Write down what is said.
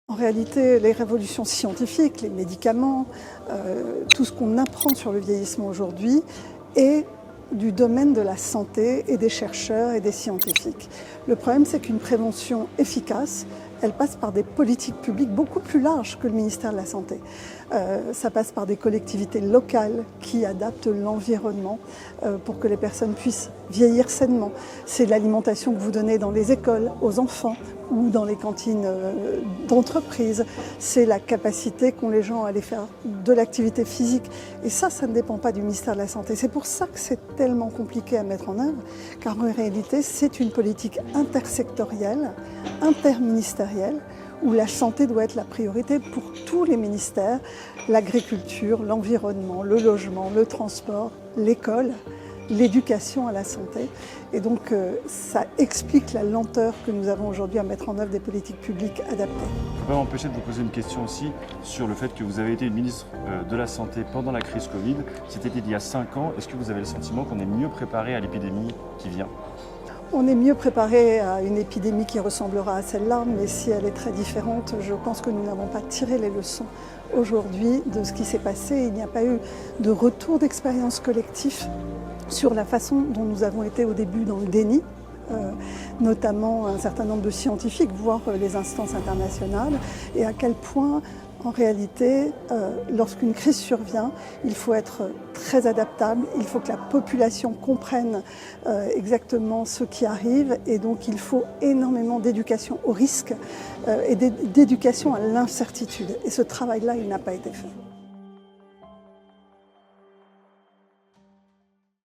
En réalité, les révolutions scientifiques, les médicaments, tout ce qu'on apprend sur le vieillissement aujourd'hui est du domaine de la santé et des chercheurs et des scientifiques. Le problème, c'est qu'une prévention efficace, elle passe par des politiques publiques beaucoup plus larges que le ministère de la Santé. Ça passe par des collectivités locales qui adaptent l'environnement pour que les personnes puissent vieillir sainement. C'est l'alimentation que vous donnez dans les écoles aux enfants ou dans les cantines d'entreprise. C'est la capacité qu'ont les gens à aller faire de l'activité physique. Et ça ne dépend pas du ministère de la Santé. C'est pour ça que c'est tellement compliqué à mettre en œuvre, car en réalité, c'est une politique intersectorielle, interministérielle, où la santé doit être la priorité pour tous les ministères, l'agriculture, l'environnement, le logement, le transport, l'école, l'éducation à la santé. Et donc ça explique la lenteur que nous avons aujourd'hui à mettre en œuvre des politiques publiques adaptées. Je ne peux pas m'empêcher de vous poser une question aussi sur le fait que vous avez été une ministre de la Santé pendant la crise Covid. C'était il y a 5 ans. Est-ce que vous avez le sentiment qu'on est mieux préparé à l'épidémie qui vient ? On est mieux préparé à une épidémie qui ressemblera à celle-là, mais si elle est très différente, je pense que nous n'avons pas tiré les leçons aujourd'hui de ce qui s'est passé. Il n'y a pas eu de retour d'expérience collectif sur la façon dont nous avons été au début dans le déni, notamment un certain nombre de scientifiques, voire les instances internationales, et à quel point, en réalité, lorsqu'une crise survient, il faut être très adaptable, il faut que la population comprenne exactement ce qui arrive, et donc il faut énormément d'éducation au risque et d'éducation à l'incertitude. Et ce travail-là, il n'a pas été fait.